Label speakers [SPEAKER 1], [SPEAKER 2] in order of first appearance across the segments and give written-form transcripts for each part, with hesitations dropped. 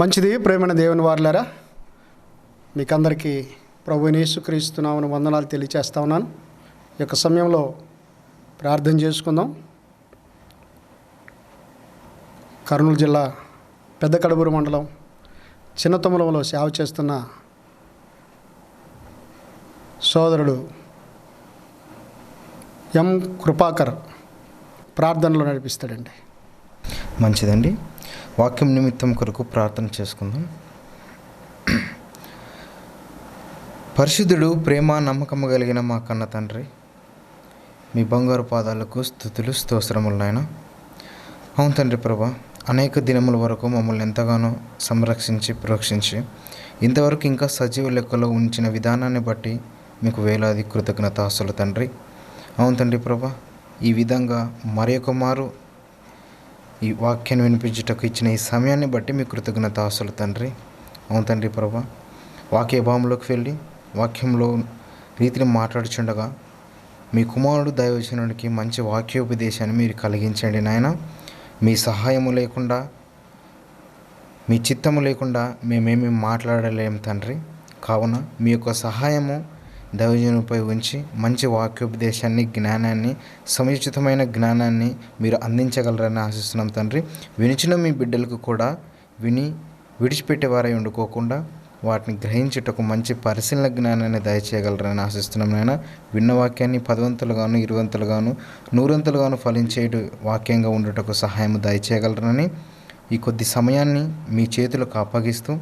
[SPEAKER 1] మంచిది. ప్రేమైన దేవుని వారలారా, మీకందరికీ ప్రభువైన యేసుక్రీస్తు నామమున వందనాలు తెలియచేస్తా ఉన్నాను. ఈ యొక్క సమయంలో ప్రార్థన చేసుకుందాం. కర్నూలు జిల్లా పెద్ద కడబూరు మండలం చిన్నతొమ్మలంలో సేవ చేస్తున్న సోదరుడు ఎం కృపాకర్ ప్రార్థనలో నడిపిస్తాడండి.
[SPEAKER 2] మంచిదండి. వాక్యం నిమిత్తం కొరకు ప్రార్థన చేసుకుందాం. పరిశుద్ధుడు, ప్రేమ, నమ్మకము కలిగిన మా కన్న తండ్రి, మీ బంగారు పాదాలకు స్తుతులు స్తోత్రములు నాయన. అవును తండ్రి ప్రభా, అనేక దినముల వరకు మమ్మల్ని ఎంతగానో సంరక్షించి ప్రోక్షించి ఇంతవరకు ఇంకా సజీవ లెక్కలో ఉంచిన విధానాన్ని బట్టి మీకు వేలాది కృతజ్ఞతాస్తులు తండ్రి. అవును తండ్రి ప్రభా, ఈ విధంగా మరొక మారు ఈ వాక్యాన్ని వినిపించుటకు ఇచ్చిన ఈ సమయాన్ని బట్టి మీ కృతజ్ఞతాస్తులు తండ్రి. అవును తండ్రి ప్రభా, వాక్య భావంలోకి వెళ్ళి వాక్యంలో రీతిని మాట్లాడుచుండగా మీ కుమారుడు దైవజనుడికి మంచి వాక్యోపదేశాన్ని మీరు కలిగించండి నాయన. మీ సహాయము లేకుండా, మీ చిత్తము లేకుండా మేమేమి మాట్లాడలేము తండ్రి. కావున మీ యొక్క సహాయము దైవజనునిపై ఉంచి మంచి వాక్యోపదేశాన్ని, జ్ఞానాన్ని, సముచితమైన జ్ఞానాన్ని మీరు అందించగలరని ఆశిస్తున్నాం తండ్రి. వినిచిన మీ బిడ్డలకు కూడా విని విడిచిపెట్టేవారై ఉండుకోకుండా వాటిని గ్రహించుటకు మంచి పరిశీలన జ్ఞానాన్ని దయచేయగలరని ఆశిస్తున్నాం నాయన. విన్న వాక్యాన్ని 10 వంతులుగాను 20 వంతులుగాను 100 వంతులుగాను ఫలించేటు వాక్యంగా ఉండుటకు సహాయం దయచేయగలరని ఈ కొద్ది సమయాన్ని మీ చేతులకు అప్పగిస్తూ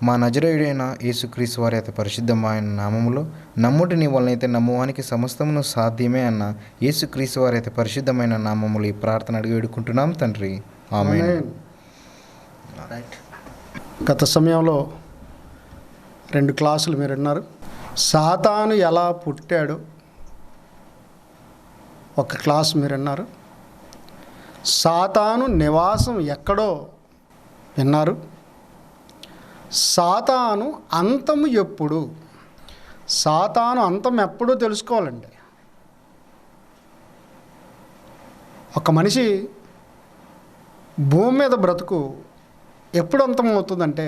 [SPEAKER 2] మా నజరేయుడైన యేసుక్రీస్తు వారి అతి పరిశుద్ధమైన నామములో నమ్ముటి నీ వలనైతే నమ్మువానికి సమస్తమును సాధ్యమే అన్న యేసుక్రీస్తు వారి అతి పరిశుద్ధమైన నామములు ఈ ప్రార్థన అడిగి వేడుకుంటున్నాం తండ్రి. ఆమేన్.
[SPEAKER 1] గత సమయంలో 2 క్లాసులు మీరు విన్నారు. సాతాను ఎలా పుట్టాడు ఒక క్లాసు మీరు విన్నారు. సాతాను నివాసం ఎక్కడో విన్నారు. సాతాను అంతము ఎప్పుడు, సాతాను అంతం ఎప్పుడో తెలుసుకోవాలండి. ఒక మనిషి భూమి మీద బ్రతుకు ఎప్పుడు అంతం అవుతుందంటే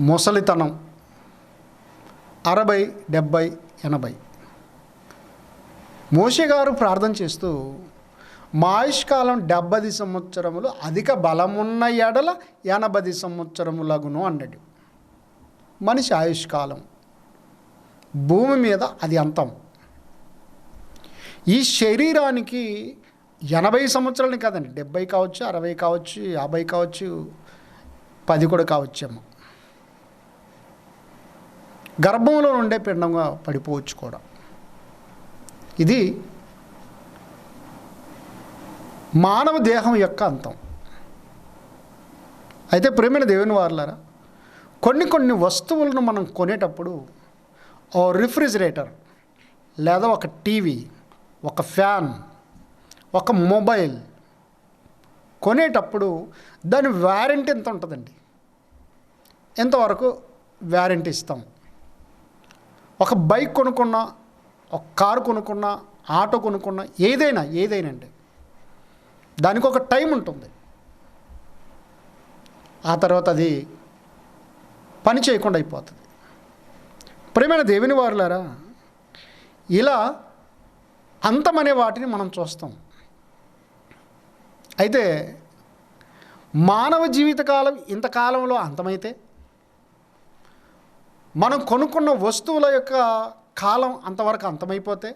[SPEAKER 1] ముసలితనం 60, 70, 80. మోషే గారు ప్రార్థన చేస్తూ మా ఆయుష్కాలం 70 సంవత్సరములు, అధిక బలమున్న ఎడల 80 సంవత్సరములగును అన్నాడు. మనిషి ఆయుష్కాలం భూమి మీద అది అంతం. ఈ శరీరానికి 80 సంవత్సరాలని కాదండి, 70 కావచ్చు, 60 కావచ్చు, 50 కావచ్చు, 10 కూడా కావచ్చేమో. గర్భంలో ఉండే పిండంగా పడిపోవచ్చు కూడా. ఇది మానవ దేహం యొక్క అంతం. అయితే ప్రేమైన దేవుని వారలారా, కొన్ని వస్తువులను మనం కొనేటప్పుడు ఓ రిఫ్రిజిరేటర్ లేదా ఒక టీవీ, ఒక ఫ్యాన్, ఒక మొబైల్ కొనేటప్పుడు దాని వారంటీ ఎంత ఉంటుందండి? ఎంతవరకు వారంటీ ఇస్తాం? ఒక బైక్ కొనుక్కున్నా, ఒక కారు కొనుక్కున్నా, ఆటో కొనుక్కున్నా, ఏదైనా అండి, దానికి ఒక టైం ఉంటుంది. ఆ తర్వాత అది పని చేయకుండా అయిపోతుంది. ప్రియమైన దేవుని వారులారా, ఇలా అంతమనే వాటిని మనం చూస్తాం. అయితే మానవ జీవితకాలం ఇంతకాలంలో అంతమైతే మనం కొనుక్కున్న వస్తువుల యొక్క కాలం అంతవరకు అంతమైపోతే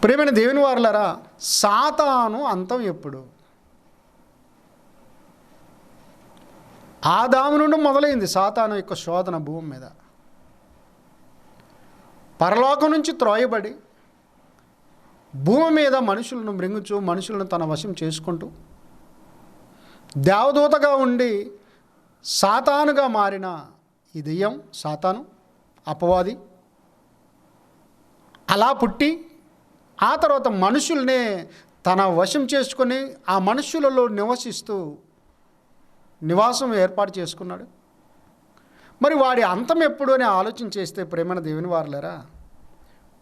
[SPEAKER 1] ప్రియమైన దేవుని వారలారా, సాతాను అంతం ఎప్పుడు? ఆదాము నుండి మొదలైంది సాతాను యొక్క శోధన భూమి మీద. పరలోకం నుంచి త్రోయబడి భూమి మీద మనుషులను మృంగుచూ, మనుషులను తన వశం చేసుకుంటూ, దేవదూతగా ఉండి సాతానుగా మారిన ఈ దెయ్యం, సాతాను, అపవాది అలా పుట్టి ఆ తర్వాత మనుషుల్నే తన వశం చేసుకొని ఆ మనుషులలో నివసిస్తూ నివాసం ఏర్పాటు చేసుకున్నాడు. మరి వాడి అంతం ఎప్పుడు అని ఆలోచన చేస్తే ప్రేమైన దేవుని వారలారా,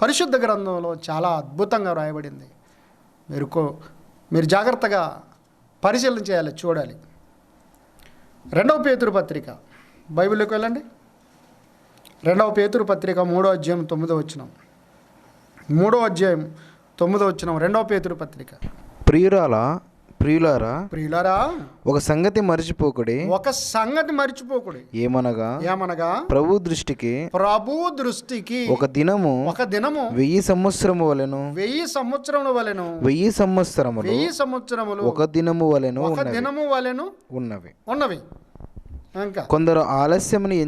[SPEAKER 1] పరిశుద్ధ గ్రంథంలో చాలా అద్భుతంగా వ్రాయబడింది. మీరు జాగ్రత్తగా పరిశీలన చేయాలి, చూడాలి. 2వ పేతురు పత్రిక బైబిల్లోకి వెళ్ళండి. 2వ పేతురు పత్రిక 3వ అధ్యాయం 9వ వచనం. 3వ అధ్యాయం 9వ వచనం 2వ పేతురు పత్రిక.
[SPEAKER 2] ప్రియులారా ఒక సంగతి మర్చిపోకుడి. ఏమనగా ప్రభు దృష్టికి ఒక దినము 1000 సంవత్సరము వలెను. 1000 సంవత్సరములు ఒక దినము వలెను ఉన్నవి. కొందరు ఆలస్యమని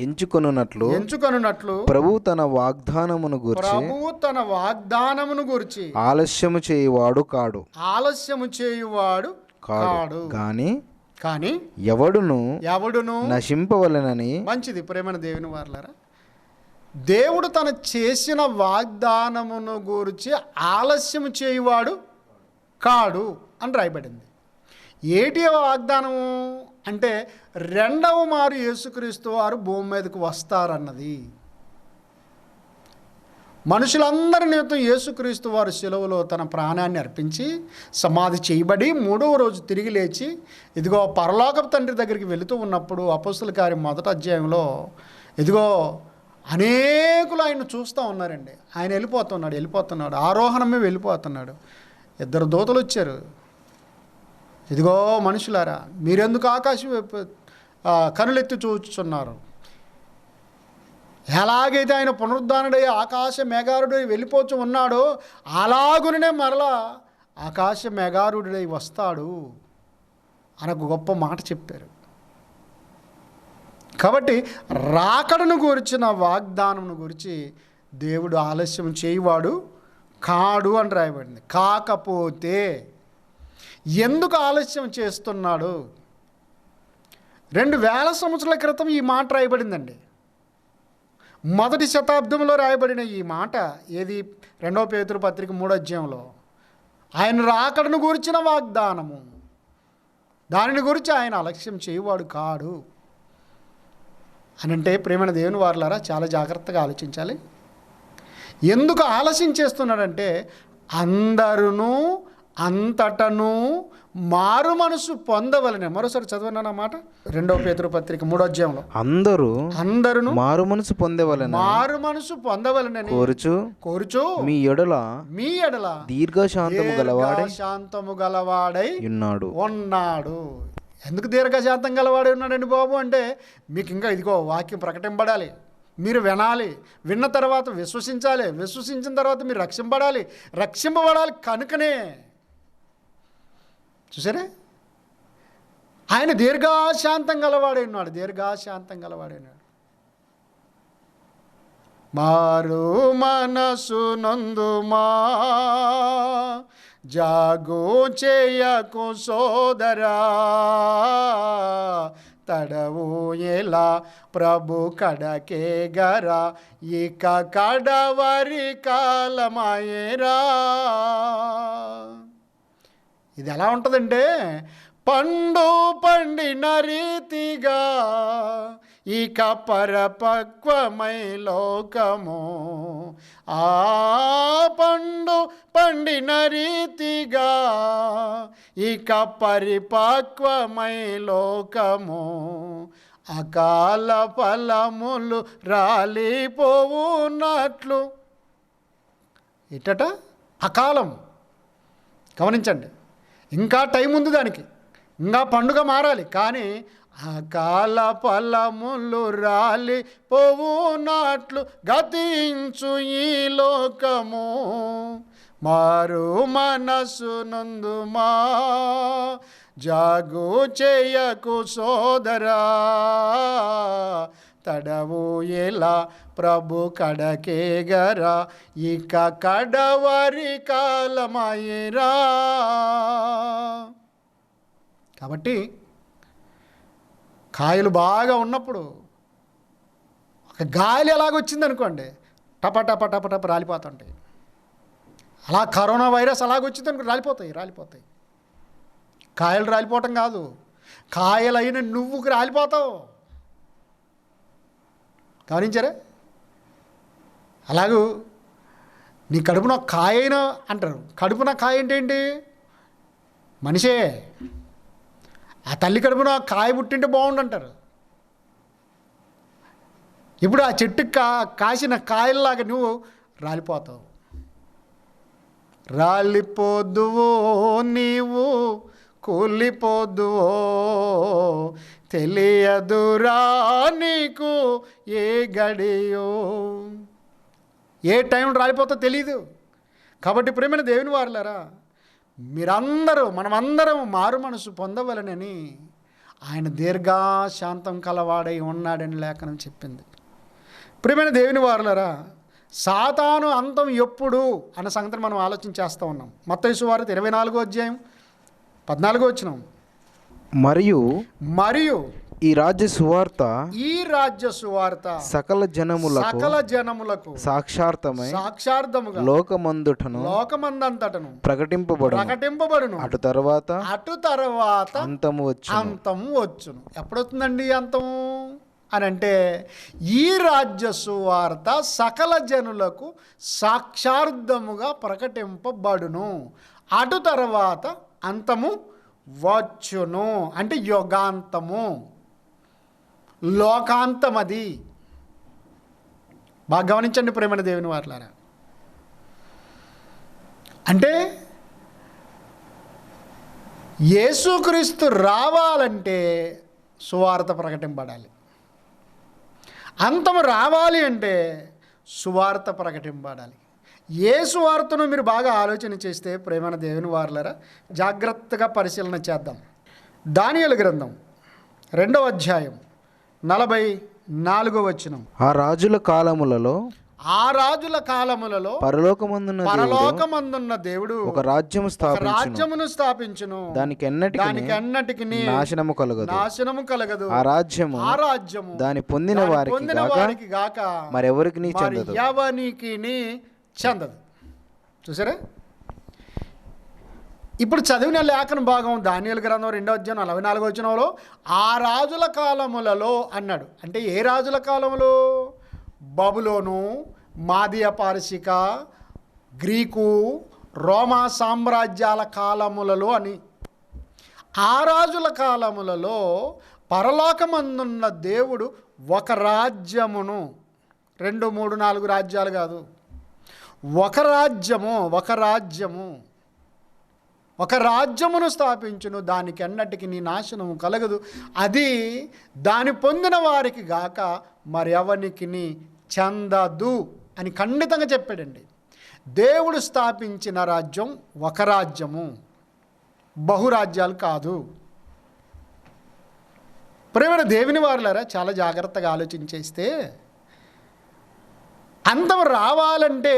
[SPEAKER 2] ఎంచుకొనున్నట్లు ప్రభు తన వాగ్దానమును గూర్చి ఆలస్యము చేయువాడు కాడు కానీ ఎవడును నశింపవలెనని.
[SPEAKER 1] మంచిది ప్రేమన దేవుని వారలారా, దేవుడు తన చేసిన వాగ్దానమును గూర్చి ఆలస్యము చేయువాడు కాడు అని రాయబడింది. ఏటి వాగ్దానము అంటే 2వ మారు యేసుక్రీస్తు వారు భూమి మీదకు వస్తారన్నది. మనుషులందరి నిమిత్తం యేసుక్రీస్తు వారు శిలువలో తన ప్రాణాన్ని అర్పించి సమాధి చేయబడి 3వ రోజు తిరిగి లేచి ఇదిగో పరలోకపు తండ్రి దగ్గరికి వెళుతూ ఉన్నప్పుడు అపొస్తలుల కార్యం 1వ అధ్యాయంలో ఇదిగో అనేకులు ఆయన చూస్తూ ఉన్నారండి. ఆయన వెళ్ళిపోతున్నాడు, ఆరోహణమే వెళ్ళిపోతున్నాడు. 2 దూతలు వచ్చారు. ఇదిగో మనుషులారా, మీరెందుకు ఆకాశం కనులెత్తి చూచుచున్నారు? ఎలాగైతే ఆయన పునరుద్ధానుడై ఆకాశ మేఘారుడై వెళ్ళిపోతూ ఉన్నాడో అలాగునే మరలా ఆకాశ మేఘారుడై వస్తాడు అని ఒక గొప్ప మాట చెప్పారు. కాబట్టి రాకడను గురించిన వాగ్దానమును గురించి దేవుడు ఆలస్యం చేయువాడు కాడు అని రాయబడింది. కాకపోతే ఎందుకు ఆలస్యం చేస్తున్నాడు? 2000 సంవత్సరాల క్రితం ఈ మాట రాయబడిందండి. 1వ శతాబ్దంలో రాయబడిన ఈ మాట ఏది? 2వ పేతురు పత్రిక 3వ అధ్యాయంలో ఆయన రాకడను గురించిన వాగ్దానము. దానిని గురించి ఆయన అలక్ష్యం చేయువాడు కాడు అని అంటే ప్రేమైన దేవుని వారలారా, చాలా జాగ్రత్తగా ఆలోచించాలి. ఎందుకు ఆలస్యం చేస్తున్నాడంటే అందరూ అంతటను మారు మనసు పొందవలనే. మరోసారి చదవనా మాట? 2వ పేతురు పత్రిక 3వ అధ్యాయంలో అందరూ మారు మనసు పొందవలనని కోరుచు మీ ఎడల దీర్ఘశాంతము గలవాడై ఉన్నాడు. ఎందుకు దీర్ఘశాంతం గలవాడై ఉన్నాడండి బాబు అంటే, మీకు ఇంకా ఇదిగో వాక్యం ప్రకటింపబడాలి, మీరు వినాలి, విన్న తర్వాత విశ్వసించాలి, విశ్వసించిన తర్వాత మీరు రక్షింపబడాలి కనుకనే. చూసారా, ఆయన దీర్ఘశాంతం గలవాడై ఉన్నాడు. మారు మనసు నందుమా, జాగు చేయకు సోదరా, తడవు ఎలా ప్రభు కడకే గరా, ఇక కడవరి కాలమాయేరా. ఇది ఎలా ఉంటుందంటే, పండిన రీతిగా ఇక పరపక్వమై లోకము. పండిన రీతిగా ఇక పరిపక్వమై లోకము. అకాల ఫలములు రాలిపోవున్నట్లు. ఇటట అకాలం. గమనించండి, ఇంకా టైం ఉంది దానికి, ఇంకా పండుగ మారాలి. కానీ అకాల ఫలములు రాలిపోవున్నట్లు గతించు ఈ లోకము. మారు మనసు నందుమా, జాగు చేయకు సోదరా, తడవు ఎలా ప్రభు కడకే గరా, ఇక కడవరి కాలమాయేరా. కాబట్టి కాయలు బాగా ఉన్నప్పుడు ఒక గాలి ఎలాగొచ్చిందనుకోండి, టప టప టప టప రాలిపోతుంటాయి. అలా కరోనా వైరస్ అలాగొచ్చిందనుకో రాలిపోతాయి. కాయలు రాలిపోవటం కాదు, కాయలైన నువ్వుకి రాలిపోతావు. గమనించారా? అలాగూ నీ కడుపున కాయ అయినా అంటారు. కడుపున కాయ అంటే ఏంటి? మనిషే. ఆ తల్లి కడుపున కాయ పుట్టింటే బాగుండంటారు. ఇప్పుడు ఆ చెట్టుకి కాసిన కాయల్లాగా నువ్వు రాలిపోతావు. రాలిపోదువో నీవు, కూలిపోదువో, తెలియదురా నీకు ఏ గడియో. ఏ టైం రాలిపోతో తెలీదు. కాబట్టి ప్రేమైన దేవుని వారులారా, మీరందరూ మనమందరం మారు మనసు పొందవలనని ఆయన దీర్ఘశాంతం కలవాడై ఉన్నాడని లేఖనం చెప్పింది. ప్రియమైన దేవుని వారులారా, సాతాను అంతం ఎప్పుడు అన్న సంగతిని మనం ఆలోచన చేస్తూ ఉన్నాం. మత్తయి సువార్త 24వ అధ్యాయం 14వ వచనం. మరియు
[SPEAKER 2] ఈ రాజ్య సువార్త సకల జనములకు
[SPEAKER 1] సాక్షార్థముగా లోకమందంతటను ప్రకటింపబడును. అటు తర్వాత అంతము వచ్చును. ఎప్పుడొస్తుందండి అంతము అని అంటే, ఈ రాజ్య సువార్త సకల జనులకు సాక్షార్థముగా ప్రకటింపబడును. అటు తర్వాత అంతము వచ్చును. అంటే యుగాంతము, లోకాంతం. అది బాగా గమనించండి ప్రేమైన దేవుని వారులారా. అంటే యేసుక్రీస్తు రావాలంటే సువార్త ప్రకటింపబడాలి. అంతం రావాలి అంటే సువార్త ప్రకటింపబడాలి. ఏ సువార్తను మీరు బాగా ఆలోచన చేస్తే ప్రేమైన దేవుని వారులారా, జాగ్రత్తగా పరిశీలన చేద్దాం. దానియేలు గ్రంథం 2వ అధ్యాయం 44వ వచనం.
[SPEAKER 2] ఆ రాజుల కాలములలో
[SPEAKER 1] పరలోకమందున్న దేవుడు
[SPEAKER 2] ఒక రాజ్యమును
[SPEAKER 1] స్థాపించును.
[SPEAKER 2] దానికి ఎన్నటికి నాశనము కలగదు. ఆ రాజ్యము దాని పొందిన వారికి గాక మరెవరికి
[SPEAKER 1] చెందదు. చూసారా? ఇప్పుడు చదివిన లేఖన భాగం దానియేలు గ్రంథం 2వ అధ్యాయం 44వ వచనంలో ఆ రాజుల కాలములలో అన్నాడు. అంటే ఏ రాజుల కాలములో? బబులోను, మాదియ పారసిక, గ్రీకు, రోమా సామ్రాజ్యాల కాలములలో అని. ఆ రాజుల కాలములలో పరలోకమందున్న దేవుడు ఒక రాజ్యమును, 2, 3, 4 రాజ్యాలు కాదు, ఒక రాజ్యమును స్థాపించును. దానికి ఎన్నటికి నీ నాశనము కలగదు. అది దాని పొందిన వారికి గాక మరెవనికి చెందదు అని ఖండితంగా చెప్పాడండి. దేవుడు స్థాపించిన రాజ్యం ఒక రాజ్యము, బహురాజ్యాలు కాదు. ప్రియమైన దేవుని వారులారా, చాలా జాగ్రత్తగా ఆలోచించేస్తే అంతం రావాలంటే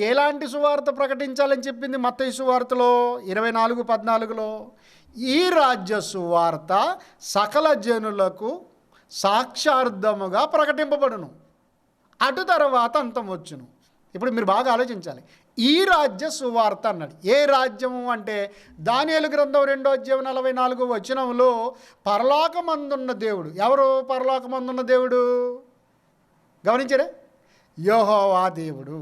[SPEAKER 1] ఎలాంటి సువార్త ప్రకటించాలని చెప్పింది మత్తయి సువార్తలో 24:14లో? ఈ రాజ్య సువార్త సకల జనులకు సాక్షార్థముగా ప్రకటింపబడును. అటు తర్వాత అంతం వచ్చును. ఇప్పుడు మీరు బాగా ఆలోచించాలి. ఈ రాజ్య సువార్త అన్నాడు. ఏ రాజ్యము అంటే దానియేలు గ్రంథం 2వ అధ్యాయం 44వ వచనంలో పరలోకమందున్న దేవుడు. ఎవరు పరలోకమందున్న దేవుడు? గమనించారే? యెహోవా దేవుడు.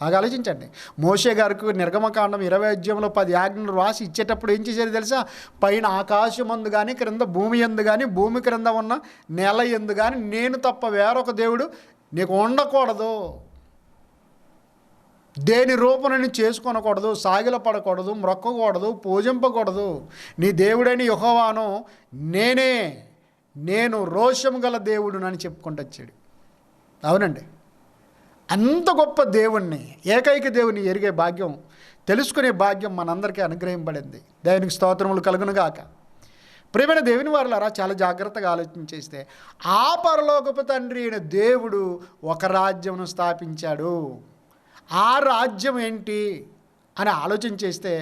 [SPEAKER 1] బాగా ఆలోచించండి. మోషే గారికి నిర్గమకాండం 20వ అధ్యాయంలో 10 ఆజ్ఞలు రాసి ఇచ్చేటప్పుడు ఏం చేసేది తెలుసా? పైన ఆకాశం అందు కానీ, క్రింద భూమి ఎందు కానీ, భూమి క్రింద ఉన్న నేల ఎందు కానీ నేను తప్ప వేరొక దేవుడు నీకు ఉండకూడదు. దేని రూపనని చేసుకొనకూడదు, సాగిలపడకూడదు, మ్రొక్కకూడదు, పూజింపకూడదు. నీ దేవుడైన యెహోవాను నేను రోషం గల దేవుడు అని చెప్పుకుంటూ వచ్చాడు. అవునండి, అంత గొప్ప దేవుణ్ణి, ఏకైక దేవుని ఎరిగే భాగ్యం, తెలుసుకునే భాగ్యం మనందరికీ అనుగ్రహింపబడింది. దేవునికి స్తోత్రములు కలుగునుగాక. ప్రియమైన దేవుని వారులారా, చాలా జాగ్రత్తగా ఆలోచన చేస్తే ఆ పరలోకపు తండ్రి అయిన దేవుడు ఒక రాజ్యమును స్థాపించాడు. ఆ రాజ్యం ఏంటి అని ఆలోచన చేస్తే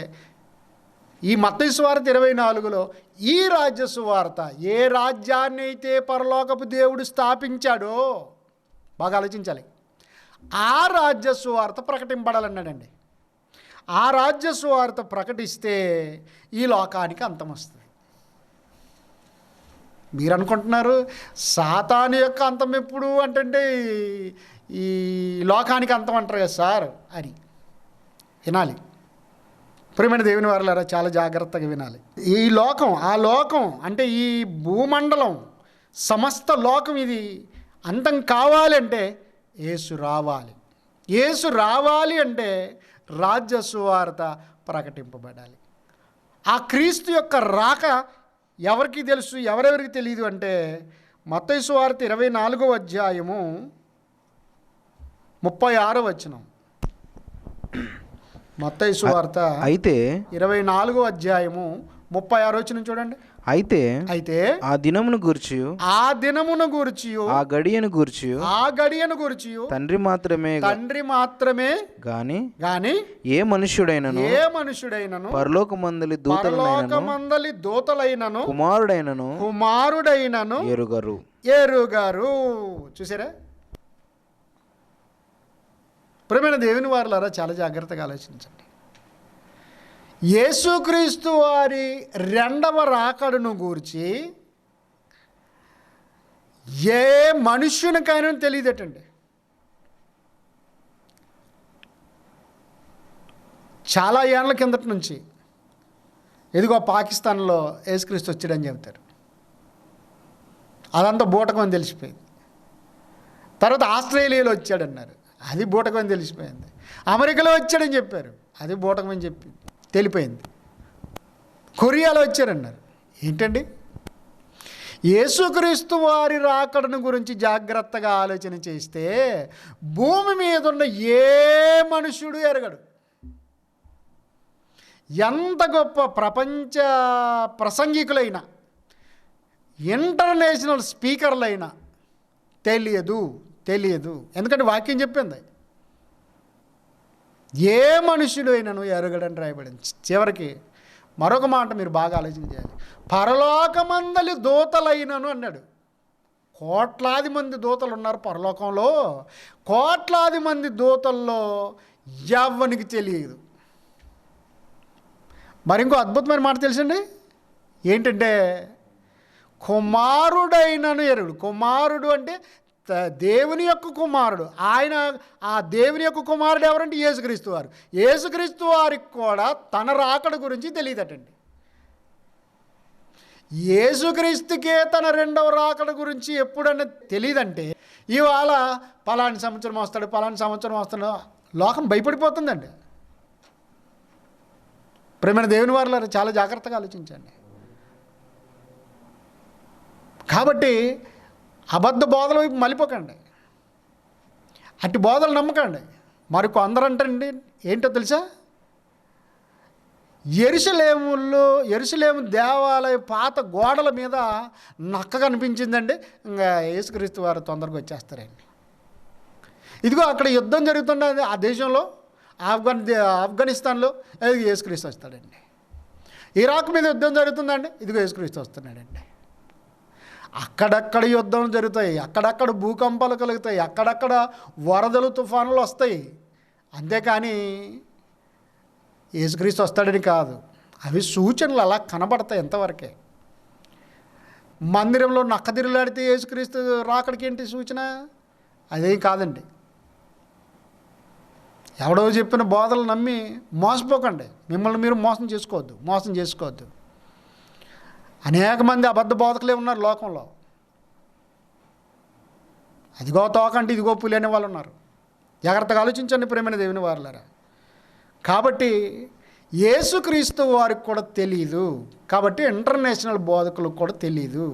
[SPEAKER 1] ఈ మత్తయి సువార్త 24లో ఈ రాజ్య సువార్త ఏ రాజ్యాన్ని అయితే పరలోకపు దేవుడు స్థాపించాడో, బాగా ఆలోచించాలి, ఆ రాజ్య సువార్త ప్రకటింపబడాలన్నాడండి. ఆ రాజ్య సువార్త ప్రకటిస్తే ఈ లోకానికి అంతం వస్తుంది. మీరు అనుకుంటున్నారు సాతాను యొక్క అంతం ఎప్పుడు అంటే ఈ లోకానికి అంతం అంటారు కదా సార్ అని వినాలి. ప్రియమైన దేవుని వారలారా, చాలా జాగ్రత్తగా వినాలి. ఈ లోకం, ఆ లోకం అంటే ఈ భూమండలం, సమస్త లోకం ఇది అంతం కావాలంటే యేసు రావాలి. యేసు రావాలి అంటే రాజ్య సువార్త ప్రకటింపబడాలి. ఆ క్రీస్తు యొక్క రాక ఎవరికి తెలుసు, ఎవరెవరికి తెలియదు అంటే మత్తయి సువార్త 24వ అధ్యాయము 36వ వచనం. మత్తయి సువార్త
[SPEAKER 2] అయితే
[SPEAKER 1] 24వ అధ్యాయము 36వ వచనం చూడండి.
[SPEAKER 2] అయితే ఆ దినమును గూర్చి,
[SPEAKER 1] ఆ దినమును గూర్చి,
[SPEAKER 2] ఆ గడియను గూర్చి,
[SPEAKER 1] ఆ గడియను గూర్చి
[SPEAKER 2] తండ్రి మాత్రమే గాని ఏ మనుష్యుడైనను పరలోకమందలి దూతలైనను కుమారుడైనను
[SPEAKER 1] ఎరుగరు. చూసారా? ప్రియమైన దేవుని వారలారా, చాలా జాగ్రత్తగా ఆలోచించండి. యేసుక్రీస్తు వారి రెండవ రాకడను గూర్చి ఏ మనుష్యునికైనా తెలియదటండి. చాలా ఏళ్ల కిందటి నుంచి ఇదిగో పాకిస్తాన్లో యేసుక్రీస్తు వచ్చాడని చెబుతారు. అదంతా బూటకం అని తెలిసిపోయింది. తర్వాత ఆస్ట్రేలియాలో వచ్చాడన్నారు, అది బూటకం అని తెలిసిపోయింది. అమెరికాలో వచ్చాడని చెప్పారు, అది బూటకం అని చెప్పి తెలిపోయింది. కొరియాలో వచ్చారన్నారు, ఏంటండి? యేసుక్రీస్తు వారి రాకడను గురించి జాగ్రత్తగా ఆలోచన చేస్తే భూమి మీద ఉన్న ఏ మనుష్యుడు ఎరగడు. ఎంత గొప్ప ప్రపంచ ప్రసంగికులైనా, ఇంటర్నేషనల్ స్పీకర్లైనా తెలియదు. ఎందుకంటే వాక్యం చెప్పింది, ఏ మనుష్యుడు అయినను ఎరగడని రాయబడింది. చివరికి మరొక మాట మీరు బాగా ఆలోచన చేయాలి. పరలోకమందలి దూతలైనను అన్నాడు. కోట్లాది మంది దూతలు ఉన్నారు పరలోకంలో. కోట్లాది మంది దూతల్లో ఎవ్వనికి తెలియదు. మరి ఇంకో అద్భుతమైన మాట తెలుసండి, ఏంటంటే కుమారుడైనను ఎరుడు. కుమారుడు అంటే దేవుని యొక్క కుమారుడు. ఆయన ఆ దేవుని యొక్క కుమారుడు ఎవరంటే యేసుక్రీస్తు వారు. యేసుక్రీస్తు వారికి కూడా తన రాకడ గురించి తెలియదటండి. యేసుక్రీస్తుకే తన రెండవ రాకడ గురించి ఎప్పుడన్నా తెలియదంటే ఇవాళ పలాని సంవత్సరం వస్తాడు, లోకం భయపడిపోతుందండి. ప్రేమైన దేవుని వారులారా, చాలా జాగ్రత్తగా ఆలోచించండి. కాబట్టి అబద్ధ బోధల వైపు మళ్ళీపోకండి, అట్టి బోధలు నమ్మకండి. మరి కొందరంటండి ఏంటో తెలుసా, యెరూషలేము దేవాలయ పాత గోడల మీద నక్క కనిపించిందండి, ఇంకా యేసుక్రీస్తు వారు తొందరగా వచ్చేస్తారండి. ఇదిగో అక్కడ యుద్ధం జరుగుతున్నది ఆ దేశంలో, ఆఫ్ఘనిస్తాన్లో, ఇదిగో యేసుక్రీస్తు వస్తాడండి. ఇరాక్ మీద యుద్ధం జరుగుతుందండి, ఇదిగో యేసుక్రీస్తు వస్తున్నాడండి. అక్కడక్కడ యుద్ధం జరుగుతాయి, అక్కడక్కడ భూకంపాలు కలుగుతాయి, అక్కడక్కడ వరదలు తుఫానులు వస్తాయి. అంతేకాని యేసుక్రీస్తు వస్తాడని కాదు. అవి సూచనలు అలా కనబడతాయి ఎంతవరకే. మందిరంలో నక్క తిరుగులాడితే యేసుక్రీస్తు రాకడికి ఏంటి సూచన? అదేం కాదండి. ఎవడో చెప్పిన బోధలు నమ్మి మోసపోకండి. మిమ్మల్ని మీరు మోసం చేసుకోవద్దు. అనేక మంది అబద్ధ బోధకులే ఉన్నారు లోకంలో. అదిగో తోకంటే ఇదిగో పులి అనే వాళ్ళు ఉన్నారు. జాగ్రత్తగా ఆలోచించండి ప్రియమైన దేవుని వారలారా. కాబట్టి యేసుక్రీస్తు వారికి కూడా తెలియదు, కాబట్టి ఇంటర్నేషనల్ బోధకులకు కూడా తెలియదు.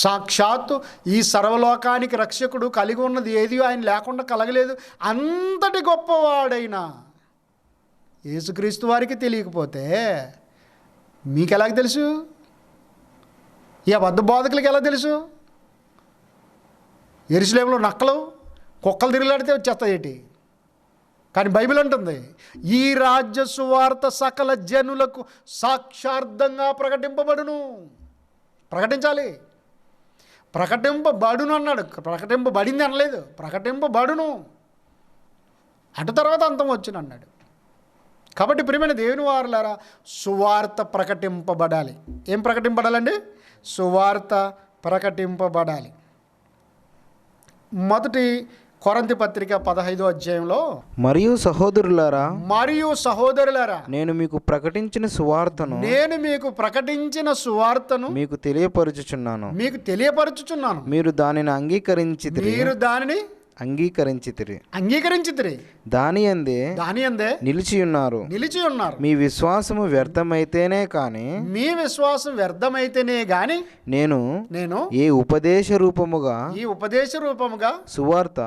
[SPEAKER 1] సాక్షాత్తు ఈ సర్వలోకానికి రక్షకుడు కలిగి ఉన్నది ఏది ఆయన లేకుండా కలగలేదు. అంతటి గొప్పవాడైన యేసుక్రీస్తు వారికి తెలియకపోతే మీకు ఎలాగ తెలుసు? ఈ అబద్ధ బోధకులకి ఎలా తెలుసు? యెరూషలేములో నక్కలు కుక్కలు తిరుగులాడితే వచ్చేస్తాయేటి? కానీ బైబిల్ అంటుంది, ఈ రాజ్య సువార్త సకల జనులకు సాక్షార్థంగా ప్రకటింపబడును. ప్రకటించాలి. ప్రకటింపబడును అన్నాడు, ప్రకటింపబడింది అనలేదు. ప్రకటింపబడును. అటు తర్వాత అంతం వచ్చును అన్నాడు. కాబట్టి ప్రియమైన దేవుని వారులారా, సువార్త ప్రకటింపబడాలి. ఏం ప్రకటింపబడాలండి? సువార్త ప్రకటింపబడాలి. మొదటి కొరింథీ పత్రిక 15వ అధ్యాయంలో,
[SPEAKER 2] మరియు సహోదరులారా,
[SPEAKER 1] మరియు సహోదరులారా,
[SPEAKER 2] నేను మీకు ప్రకటించిన సువార్తను మీకు తెలియపరచుచున్నాను. మీరు దానిని
[SPEAKER 1] అంగీకరించితిరి. దాని యందే
[SPEAKER 2] నిలిచి ఉన్నారు. మీ విశ్వాసము వ్యర్థమైతేనే గాని నేను ఈ ఉపదేశ రూపముగా సువార్త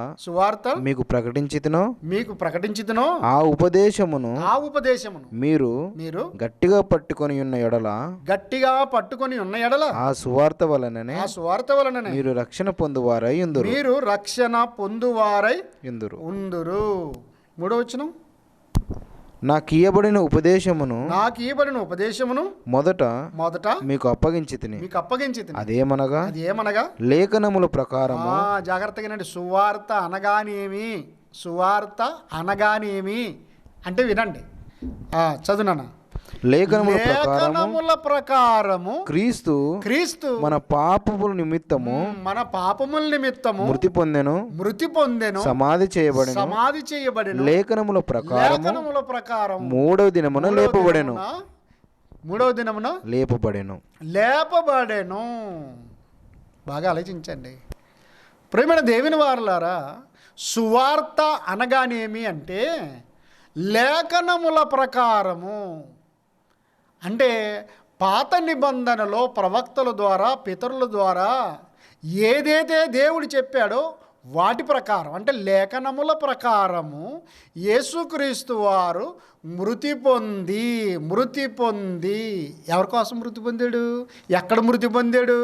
[SPEAKER 2] మీకు ప్రకటించితినో ఆ ఉపదేశమును మీరు గట్టిగా పట్టుకొని ఉన్న ఎడల ఆ సువార్త వలననే మీరు రక్షణ పొందువారై ఉందురు.
[SPEAKER 1] మూడో వచనం,
[SPEAKER 2] నాకు ఇయ్యబడిన ఉపదేశమును మొదట మీకు అప్పగించితిని. అదేమనగా లేఖనముల ప్రకారము.
[SPEAKER 1] జాగ్రత్తగా సువార్త అనగానేమి అంటే వినండి, చదువునా. లేఖనముల ప్రకారము క్రీస్తు మన పాపముల నిమిత్తము మృతి పొందెను, సమాధి చేయబడెను. లేఖనముల ప్రకారం మూడవ దినమున లేపబడెను. బాగా ఆలోచించండి ప్రియమైన దేవుని వారలారా. సువార్త అనగానేమి అంటే లేఖనముల ప్రకారము. అంటే పాత నిబంధనలో ప్రవక్తల ద్వారా, పితరుల ద్వారా ఏదైతే దేవుడు చెప్పాడో వాటి ప్రకారం, అంటే లేఖనముల ప్రకారము యేసుక్రీస్తు వారు మృతి పొంది ఎవరి కోసం మృతి పొందాడు? ఎక్కడ మృతి పొందాడు?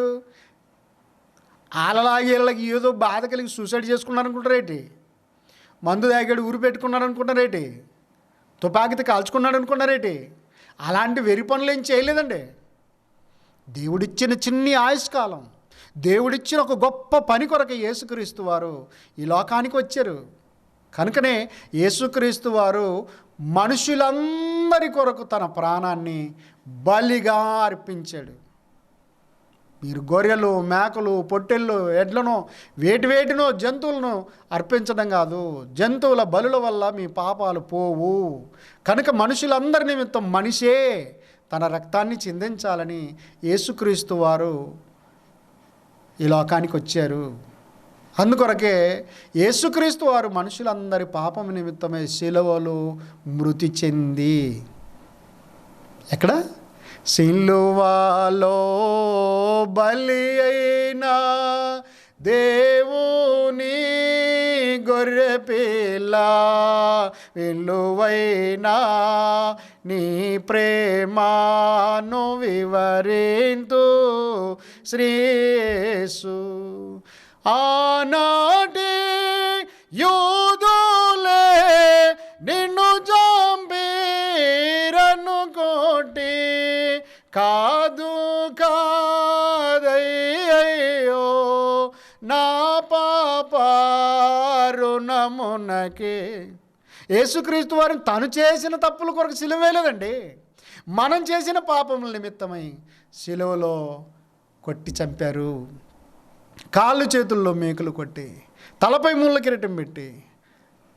[SPEAKER 1] వీళ్ళకి ఏదో బాధ కలిగి సూసైడ్ చేసుకున్నారు అనుకుంటారేటి? మందు తాగాడు ఊరు పెట్టుకున్నాడు అనుకుంటారేటి? తుపాకీతో కాల్చుకున్నాడు అనుకున్నారేటి? అలాంటి వెరి పనులు ఏం చేయలేదండి. దేవుడిచ్చిన చిన్ని ఆయుష్కాలం, దేవుడిచ్చిన ఒక గొప్ప పని కొరకు యేసుక్రీస్తు వారు ఈ లోకానికి వచ్చారు. కనుకనే యేసుక్రీస్తు వారు మనుషులందరి కొరకు తన ప్రాణాన్ని బలిగా అర్పించాడు. మీరు గొర్రెలు, మేకలు, పొట్టెళ్ళు, ఎడ్లను, వేటినో జంతువులను అర్పించడం కాదు. జంతువుల బలుల వల్ల మీ పాపాలు పోవు. కనుక మనుషులందరి నిమిత్తం మనిషే తన రక్తాన్ని చిందించాలని యేసుక్రీస్తు వారు ఈ లోకానికి వచ్చారు. అందుకొరకే యేసుక్రీస్తు వారు మనుషులందరి పాపం నిమిత్తమే శిలువలో మృతి చెంది, ఎక్కడ? సిలువలో బలి అయినా దేవుని గొర్రెపిల్ల, విలువైనా నీ ప్రేమను వివరింతు శ్రీయేసు. ఆనాటి యూదులే నిన్ను చంపిరను కోటి, కాదయ్యో నా పాపరుణమునకే. యేసుక్రీస్తు వారిని తను చేసిన తప్పుల కొరకు సిలువ వేయలేదండి. మనం చేసిన పాపముల నిమిత్తమై సిలువలో కొట్టి చంపారు. కాళ్ళు చేతుల్లో మేకులు కొట్టి, తలపై ముళ్ళ కిరీటం పెట్టి,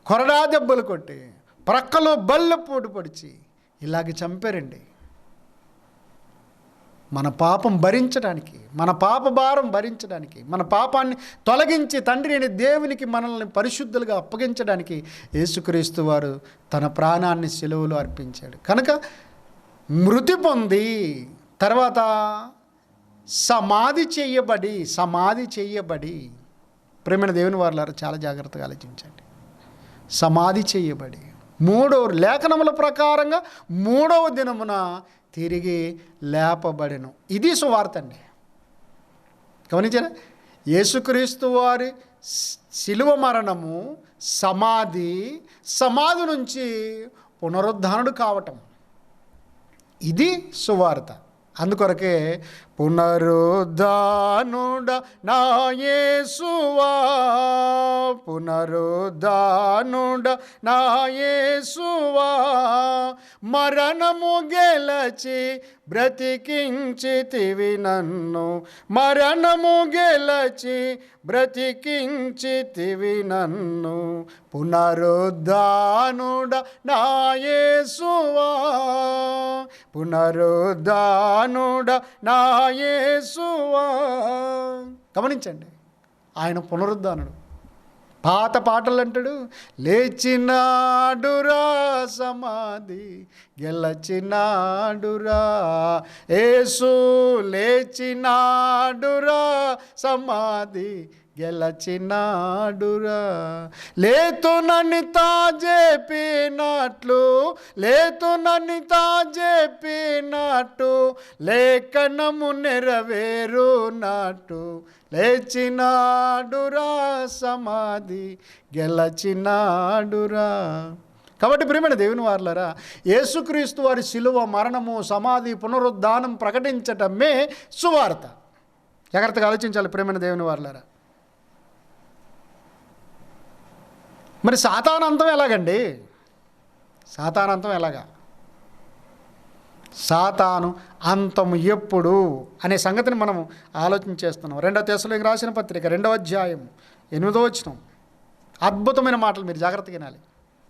[SPEAKER 1] కొరడా దెబ్బలు కొట్టి, ప్రక్కలో బల్ల పోటు పొడిచి ఇలాగ చంపారండి. మన పాపం భరించడానికి, మన పాప భారం భరించడానికి, మన పాపాన్ని తొలగించి తండ్రి అయిన దేవునికి మనల్ని పరిశుద్ధులుగా అప్పగించడానికి యేసుక్రీస్తు వారు తన ప్రాణాన్ని సిలువలో అర్పించాడు. కనుక మృతి పొంది తర్వాత సమాధి చేయబడి ప్రేమైన దేవుని వారులారా చాలా జాగ్రత్తగా ఆలోచించండి. సమాధి చేయబడి లేఖనముల ప్రకారంగా 3వ దినమున తిరిగి లేపబడెను. ఇది సువార్త అండి. గమనించారా? యేసుక్రీస్తు వారి శిలువ మరణము, సమాధి నుంచి పునరుద్ధానుడు కావటం, ఇది సువార్త. అందుకొరకే పునరుద్ధానుడ నా యేసువా పునరుద్ధానుడ నా యేసువా, మరణము గెలచి బ్రతికించితివి నన్ను, మరణము గెలచి బ్రతికించితివి నన్ను, పునరుద్ధానుడ నా యేసువా, పునరుద్ధానుడ నా యేసువా. గమనించండి, ఆయన పునరుద్ధానుడు. పాత పాటలు అంటాడు, లేచినాడురా సమాధి గెలచినాడురా, యేసు లేచినాడురా సమాధి గెలచినాడురా, లేతునని తాజేపినట్లు, లేతునని తాజేపినట్టు, లేఖనము నెరవేరునట్టు, లేచినాడురా సమాధి గెలచినాడురా. కాబట్టి ప్రియమైన దేవుని వారలారా, యేసుక్రీస్తు వారి శిలువ, మరణము, సమాధి, పునరుద్ధానం ప్రకటించటమే సువార్త. జాగ్రత్తగా ఆలోచించాలి ప్రియమైన దేవుని వారలారా. మరి సాతాను అంతం ఎలాగండి? సాతాను అంతం ఎలాగా? సాతాను అంతము ఎప్పుడు అనే సంగతిని మనం ఆలోచన చేస్తున్నాం. 2 తెస్సలోనికీయులకు రాసిన పత్రిక 2వ అధ్యాయం 8వ వచనం. అద్భుతమైన మాటలు, మీరు జాగ్రత్తగా వినాలి.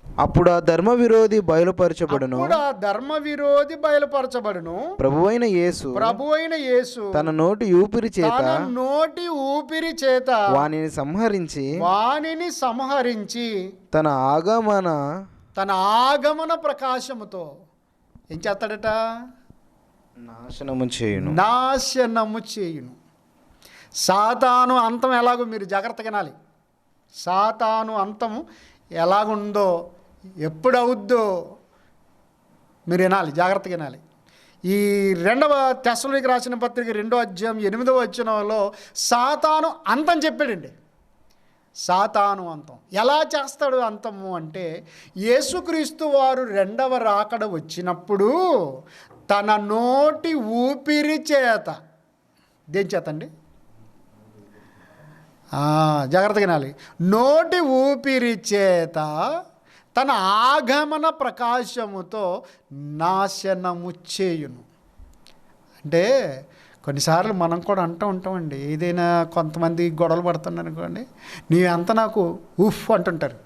[SPEAKER 2] అప్పుడు ఆ ధర్మ విరోధి బయలుపరచబడును,
[SPEAKER 1] ధర్మ విరోధి బయలుపరచబడును,
[SPEAKER 2] ప్రభువైన యేసు తన నోటి ఊపిరి చేత వానిని సంహరించి తన ఆగమన ప్రకాశముతో ఏం చేస్తాడట? నాశనము చేయును. సాతాను అంతం ఎలాగో మీరు జాగ్రత్తగా వినాలి. సాతాను అంతము ఎలాగుందో, ఎప్పుడు అవుద్దో మీరు వినాలి, జాగ్రత్తగా వినాలి. ఈ 2వ తెస్సలోనికీయులకు రాసిన పత్రిక 2వ అధ్యాయం 8వ వచనంలో సాతాను అంతం చెప్పాడండి. సాతాను అంతం ఎలా చేస్తాడు? అంతము అంటే యేసుక్రీస్తు వారు 2వ రాకడ వచ్చినప్పుడు తన నోటి ఊపిరి చేత, దేని చేత అండి? జాగ్రత్తగా వినాలి. నోటి ఊపిరి చేత తన ఆగమన ప్రకాశముతో నాశనము చేయును. అంటే కొన్నిసార్లు మనం కూడా అంటూ ఉంటామండి, ఏదైనా కొంతమంది గొడవలు పడుతున్నారు అనుకోండి, నీవెంత నాకు ఉఫ్ అంటుంటారు.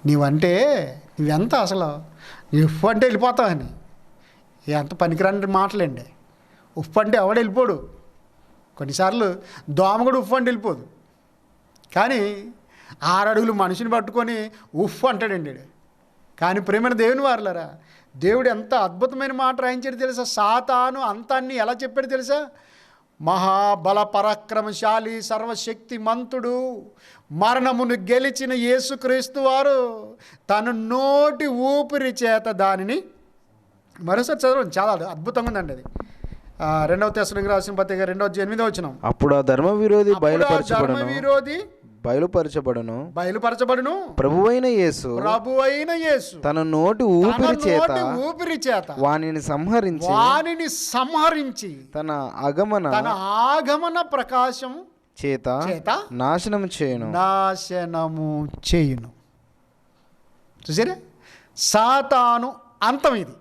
[SPEAKER 2] నువ్వెంత అసలు ఉఫ్ అంటే వెళ్ళిపోతావని. ఎంత పనికిరాని మాటలండి. ఉఫ్ అంటే ఎవడు వెళ్ళిపోడు. కొన్నిసార్లు దోమ కూడా ఉఫ్ అంటే వెళ్ళిపోదు. కానీ 6 అడుగులు మనిషిని పట్టుకొని ఉఫ్ అంటాడండి. కానీ ప్రేమైన దేవుని వారలారా, దేవుడు ఎంత అద్భుతమైన మాట రాయించాడు తెలుసా? సాతాను అంతాన్ని ఎలా చెప్పాడు తెలుసా? మహాబల పరాక్రమశాలి, సర్వశక్తిమంతుడు, మరణమును గెలిచిన యేసుక్రీస్తు వారు తన నోటి ఊపిరి చేత దానిని, మరోసారి చదవండి, చాలా అద్భుతంగా ఉందండి అది. 2వ తెస్సలోనికీయులకు రాసిన పత్రిక 2వ అధ్యాయం 8వ వచనం. అప్పుడు ఆ ధర్మ విరోధి బయలుపరచబడును, ప్రభువైన యేసు తన నోటి ఊపిరి చేత వానిని సంహరించి తన ఆగమన ప్రకాశం చేత నాశనము చేయును. చూసారా? సాతాను అంతం ఇది.